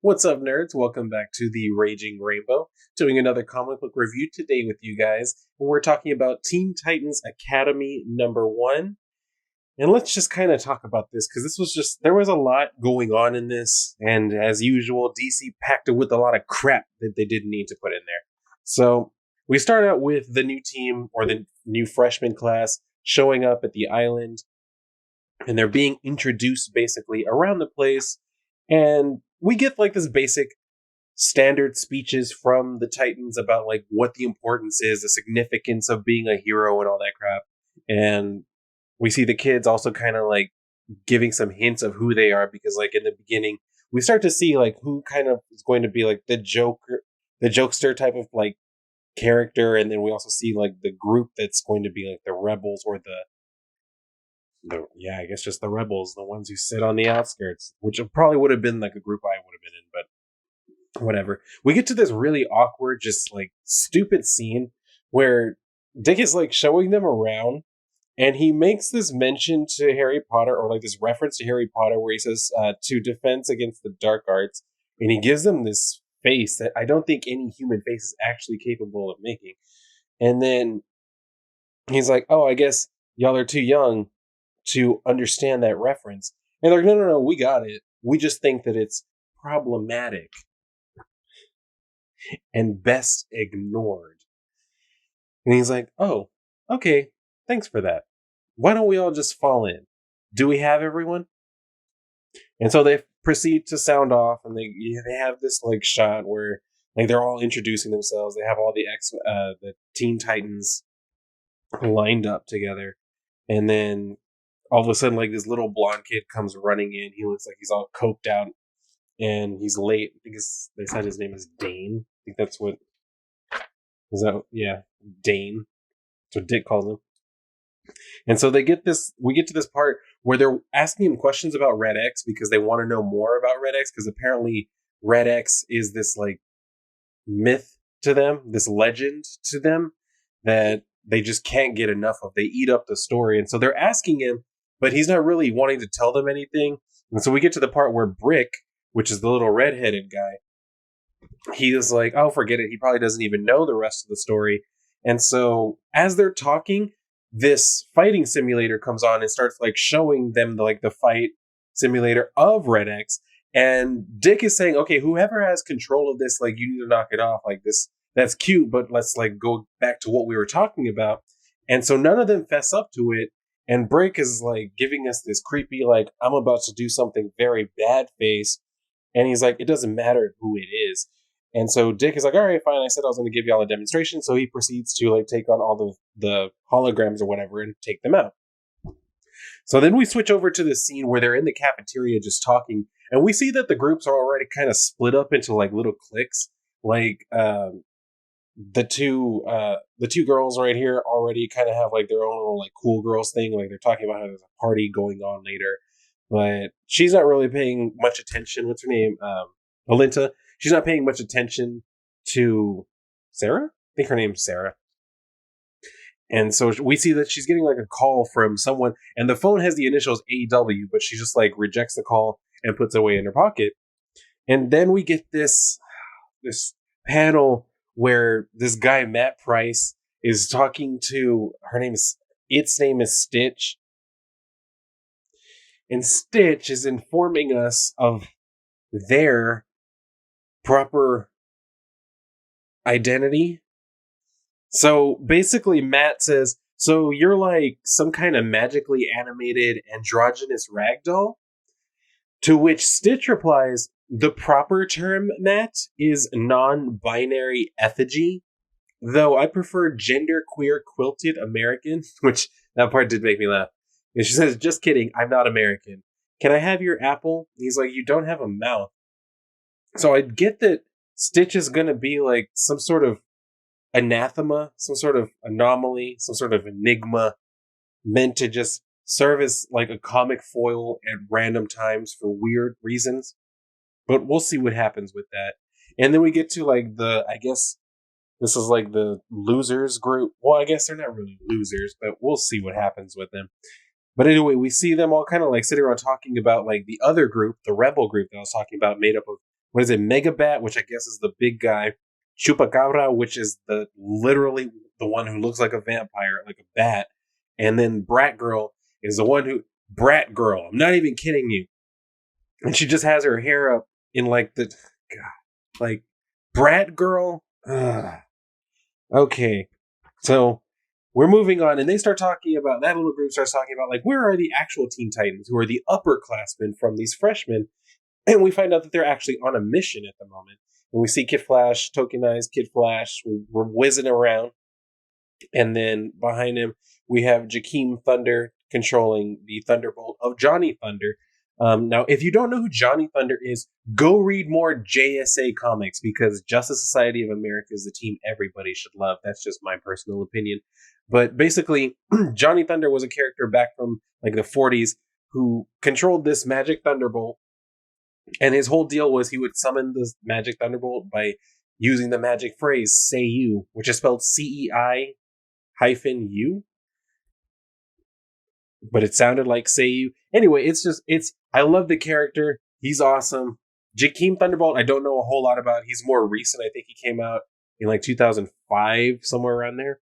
What's up, nerds? Welcome back to the Raging Rainbow, doing another comic book review today with you guys. And we're talking about Teen Titans Academy #1. And let's just kind of talk about this because there was a lot going on in this. And as usual, DC packed it with a lot of crap that they didn't need to put in there. So we start out with the new team or the new freshman class showing up at the island. And they're being introduced basically around the place. And we get like this basic standard speeches from the Titans about like what the importance is, the significance of being a hero and all that crap. And we see the kids also kind of like giving some hints of who they are because like in the beginning we start to see like who kind of is going to be like the jokester type of like character, and then we also see like the group that's going to be like the rebels or I guess just the rebels, the ones who sit on the outskirts, which probably would have been like a group I would have been in, but whatever. We get to this really awkward, just like stupid scene where Dick is like showing them around, and he makes this mention to Harry Potter, or like this reference to Harry Potter, where he says to defense against the dark arts, and he gives them this face that I don't think any human face is actually capable of making. And then he's like, "Oh, I guess y'all are too young to understand that reference." And they're like, no, we got it. We just think that it's problematic and best ignored. And he's like, oh, okay, thanks for that. Why don't we all just fall in? Do we have everyone? And so they proceed to sound off, and they have this like shot where like they're all introducing themselves. They have all the Teen Titans lined up together, and then all of a sudden, like this little blonde kid comes running in. He looks like he's all coked out, and he's late because they said his name is Dane. I think that's what is that. Yeah, Dane. That's what Dick calls him. And so we get to this part where they're asking him questions about Red X because they want to know more about Red X, because apparently Red X is this like myth to them, this legend to them that they just can't get enough of. They eat up the story. And so they're asking him, but he's not really wanting to tell them anything. And so we get to the part where Brick, which is the little redheaded guy, he is like, oh, forget it. He probably doesn't even know the rest of the story. And so as they're talking, this fighting simulator comes on and starts like showing them the fight simulator of Red X. And Dick is saying, okay, whoever has control of this, like, you need to knock it off. Like, this, that's cute, but let's like go back to what we were talking about. And so none of them fess up to it. And Brick is like giving us this creepy, like, I'm about to do something very bad face. And he's like, it doesn't matter who it is. And so Dick is like, all right, fine. I said I was going to give y'all a demonstration. So he proceeds to like take on all the holograms or whatever and take them out. So then we switch over to the scene where they're in the cafeteria just talking. And we see that the groups are already kind of split up into like little cliques. Like the two girls right here already kind of have like their own little like cool girls thing. Like they're talking about how there's a party going on later. But she's not really paying much attention. What's her name? Alinta. She's not paying much attention to Sarah. I think her name's Sarah. And so we see that she's getting like a call from someone, and the phone has the initials AW, but she just like rejects the call and puts it away in her pocket. And then we get this panel where this guy, Matt Price, is talking to its name is Stitch. And Stitch is informing us of their proper identity. So basically, Matt says, so you're like some kind of magically animated androgynous ragdoll? To which Stitch replies, the proper term, Matt, is non-binary effigy, though I prefer genderqueer quilted American, which that part did make me laugh. And she says, just kidding, I'm not American. Can I have your apple? And he's like, you don't have a mouth. So I get that Stitch is going to be like some sort of anathema, some sort of anomaly, some sort of enigma meant to just serve as like a comic foil at random times for weird reasons. But we'll see what happens with that. And then we get to like I guess this is like the losers group. Well, I guess they're not really losers, but we'll see what happens with them. But anyway, we see them all kind of like sitting around talking about like the other group, the rebel group that I was talking about, made up of what is it? Megabat, which I guess is the big guy. Chupacabra, which is literally the one who looks like a vampire, like a bat. And then Brat Girl is the one who Brat Girl. I'm not even kidding you. And she just has her hair up in like the God, like Brat Girl. Ugh. Okay, so we're moving on, and they start talking about that little group starts talking about like where are the actual Teen Titans, who are the upperclassmen from these freshmen, and we find out that they're actually on a mission at the moment. And we see Kid Flash, tokenized Kid Flash, we're whizzing around, and then behind him we have Jakeem Thunder controlling the Thunderbolt of Johnny Thunder. Now, if you don't know who Johnny Thunder is, go read more JSA comics, because Justice Society of America is the team everybody should love. That's just my personal opinion. But basically, Johnny Thunder was a character back from like the 40s who controlled this magic thunderbolt. And his whole deal was he would summon this magic thunderbolt by using the magic phrase, say you, which is spelled CEI-U. But it sounded like say you. Anyway, I love the character. He's awesome. Jakeem Thunderbolt, I don't know a whole lot about. He's more recent. I think he came out in like 2005, somewhere around there.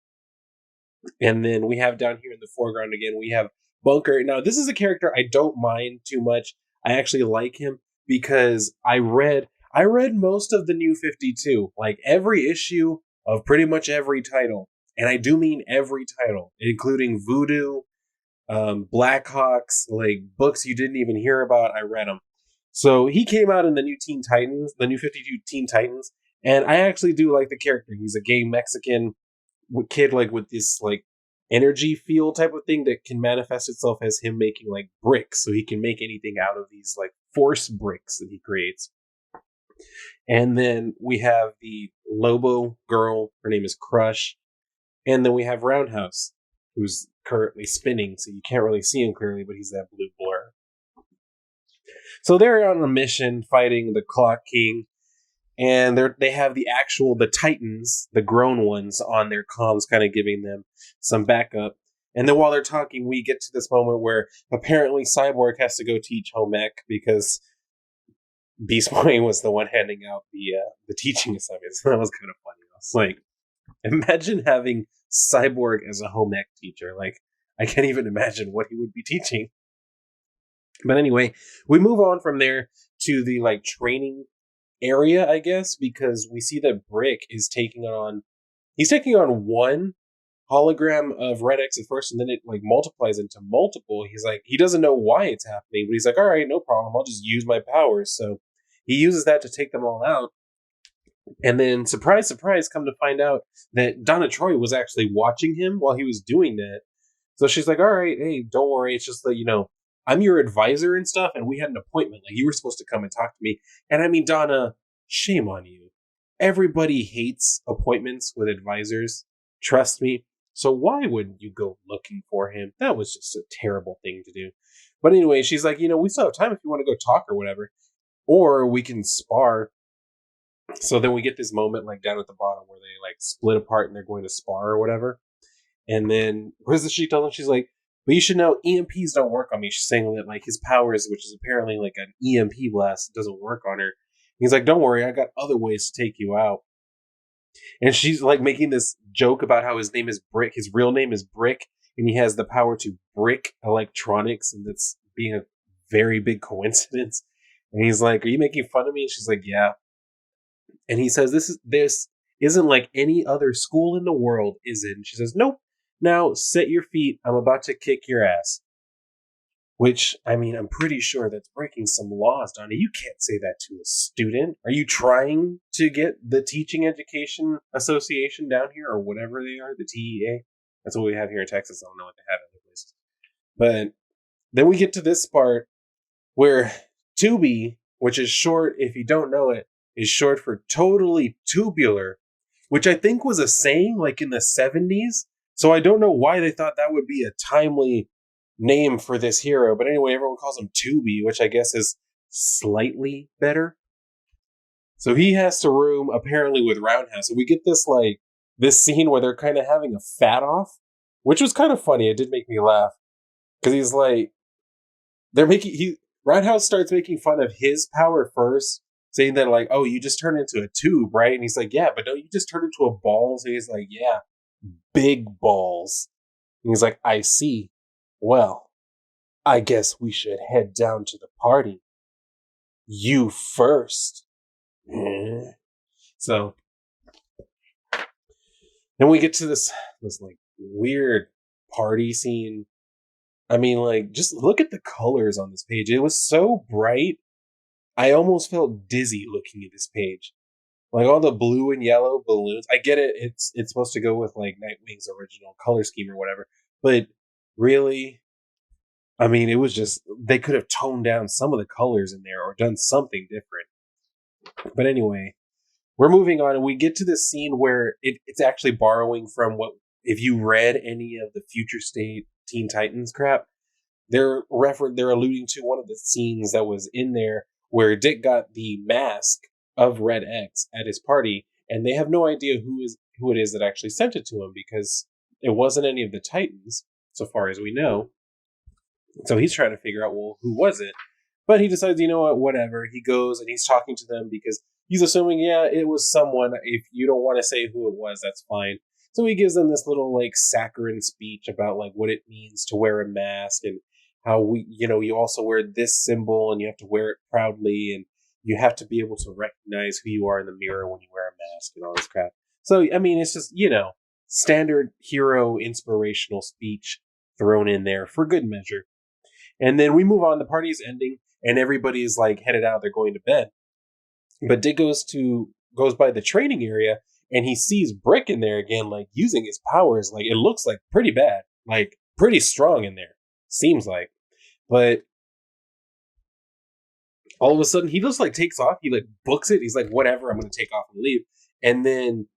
And then we have down here in the foreground again, we have Bunker. Now, this is a character I don't mind too much. I actually like him because I read most of the New 52, like every issue of pretty much every title. And I do mean every title, including Voodoo, Blackhawks, like books you didn't even hear about. I read them. So he came out in the new Teen Titans, the new 52 Teen Titans, and I actually do like the character. He's a gay Mexican kid, like with this like energy field type of thing that can manifest itself as him making like bricks, so he can make anything out of these like force bricks that he creates. And then we have the Lobo girl. Her name is Crush. And then we have Roundhouse, who's currently spinning, so you can't really see him clearly, but he's that blue blur. So they're on a mission fighting the Clock King, and they have the Titans, the grown ones, on their comms, kind of giving them some backup. And then while they're talking, we get to this moment where apparently Cyborg has to go teach home ec because Beast Boy was the one handing out the teaching assignments. That was kind of funny. I was like, imagine having Cyborg as a home ec teacher. Like, I can't even imagine what he would be teaching. But anyway, we move on from there to the like training area, I guess, because we see that Brick is taking on one hologram of Red X at first, and then it like multiplies into multiple. He's like, he doesn't know why it's happening, but he's like, all right, no problem, I'll just use my powers. So he uses that to take them all out. And then, surprise, surprise, come to find out that Donna Troy was actually watching him while he was doing that. So she's like, all right, hey, don't worry. It's just that, I'm your advisor and stuff, and we had an appointment. Like, you were supposed to come and talk to me. And I mean, Donna, shame on you. Everybody hates appointments with advisors. Trust me. So why wouldn't you go looking for him? That was just a terrible thing to do. But anyway, she's like, we still have time if you want to go talk or whatever. Or we can spar. So then we get this moment like down at the bottom where they like split apart and they're going to spar or whatever. And then she tells him, she's like, but you should know EMPs don't work on me. She's saying that like his powers, which is apparently like an EMP blast, doesn't work on her. He's like, don't worry, I got other ways to take you out. And she's like making this joke about how his name is Brick. His real name is Brick, and he has the power to brick electronics, and that's being a very big coincidence. And he's like, are you making fun of me? And she's like, yeah. And he says, this isn't like any other school in the world, is it? And she says, nope. Now set your feet. I'm about to kick your ass. Which, I mean, I'm pretty sure that's breaking some laws, Donnie. You can't say that to a student. Are you trying to get the Teaching Education Association down here, or whatever they are, the TEA? That's what we have here in Texas. I don't know what they have in other places. But then we get to this part where Tubi, which is short, if you don't know it, is short for totally tubular, which I think was a saying like in the 70s. So I don't know why they thought that would be a timely name for this hero. But anyway, everyone calls him Tubi, which I guess is slightly better. So he has to room apparently with Roundhouse. So we get this scene where they're kind of having a fat off, which was kind of funny. It did make me laugh. Because he's like, Roundhouse starts making fun of his power first. saying that like, oh, you just turned into a tube, right? And he's like, yeah, but don't you just turn into a ball? So he's like, yeah, big balls. And he's like, I see. Well, I guess we should head down to the party. You first. So then we get to this like weird party scene. I mean, like, just look at the colors on this page. It was so bright. I almost felt dizzy looking at this page. Like all the blue and yellow balloons. I get it. It's supposed to go with like Nightwing's original color scheme or whatever. But really, I mean, it was just, they could have toned down some of the colors in there or done something different. But anyway, we're moving on and we get to this scene where it's actually borrowing from what, if you read any of the Future State Teen Titans crap, they're alluding to one of the scenes that was in there where Dick got the mask of Red X at his party, and they have no idea who it is that actually sent it to him because it wasn't any of the Titans, so far as we know. So he's trying to figure out, well, who was it? But he decides, you know what, whatever. He goes and he's talking to them because he's assuming, yeah, it was someone. If you don't want to say who it was, that's fine. So he gives them this little like saccharine speech about like what it means to wear a mask and how you also wear this symbol and you have to wear it proudly and you have to be able to recognize who you are in the mirror when you wear a mask and all this crap. So, I mean, it's just, standard hero inspirational speech thrown in there for good measure. And then we move on. The party's ending and everybody's like headed out. They're going to bed. But Dick goes by the training area and he sees Brick in there again, like using his powers. Like it looks like pretty bad, like pretty strong in there. Seems like. But all of a sudden he just like takes off. He like books it. He's like, whatever, I'm going to take off and leave. And then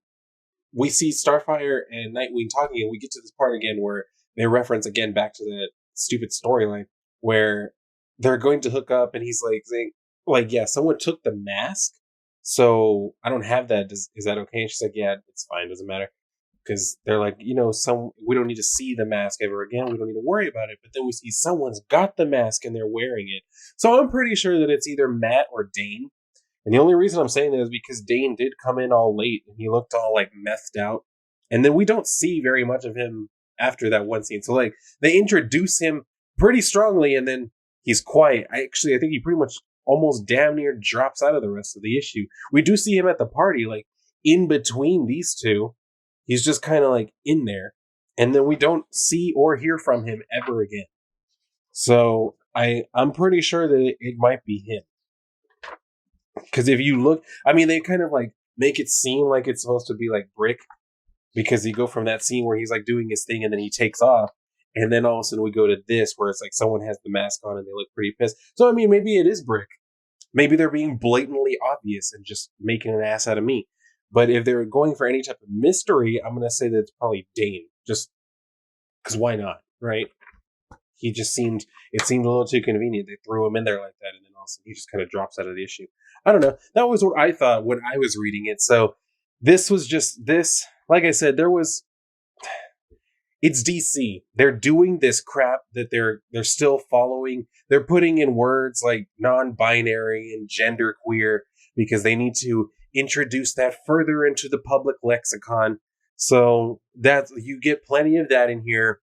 we see Starfire and Nightwing talking and we get to this part again where they reference again back to that stupid storyline where they're going to hook up and he's like saying, like, yeah, someone took the mask. So I don't have that. Is that okay? And she's like, yeah, it's fine. Doesn't matter. Because they're like, we don't need to see the mask ever again. We don't need to worry about it. But then we see someone's got the mask and they're wearing it. So I'm pretty sure that it's either Matt or Dane. And the only reason I'm saying that is because Dane did come in all late and he looked all like methed out. And then we don't see very much of him after that one scene. So like they introduce him pretty strongly and then he's quiet. I think he pretty much almost damn near drops out of the rest of the issue. We do see him at the party, like in between these two. He's just kind of like in there. And then we don't see or hear from him ever again. So I'm pretty sure that it might be him. Because if you look, I mean, they kind of like make it seem like it's supposed to be like Brick. Because you go from that scene where he's like doing his thing and then he takes off. And then all of a sudden we go to this where it's like someone has the mask on and they look pretty pissed. So, I mean, maybe it is Brick. Maybe they're being blatantly obvious and just making an ass out of me. But if they're going for any type of mystery, I'm going to say that it's probably Dane. Just because why not, right? It seemed a little too convenient. They threw him in there like that and then also he just kind of drops out of the issue. I don't know. That was what I thought when I was reading it. So this was just this. Like I said, it's DC. They're doing this crap that they're still following. They're putting in words like non-binary and genderqueer because they need to introduce that further into the public lexicon. So that you get plenty of that in here.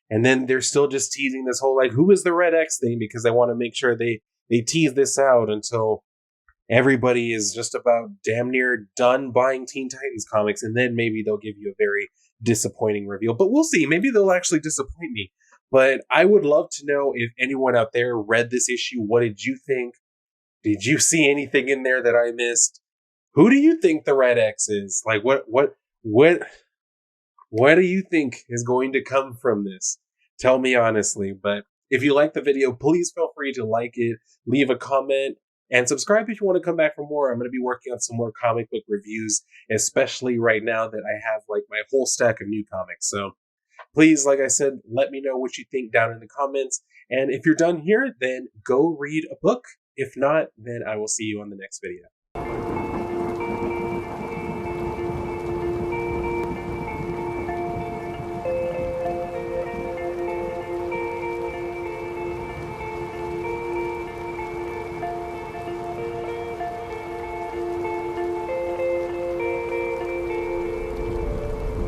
And then they're still just teasing this whole like, who is the Red X thing? Because they want to make sure they tease this out until everybody is just about damn near done buying Teen Titans comics. And then maybe they'll give you a very disappointing reveal. But we'll see. Maybe they'll actually disappoint me. But I would love to know if anyone out there read this issue. What did you think? Did you see anything in there that I missed? Who do you think the Red X is? Like, what do you think is going to come from this? Tell me honestly. But if you like the video, please feel free to like it, leave a comment, and subscribe if you want to come back for more. I'm going to be working on some more comic book reviews, especially right now that I have like my whole stack of new comics. So please, like I said, let me know what you think down in the comments. And if you're done here, then go read a book. If not, then I will see you on the next video.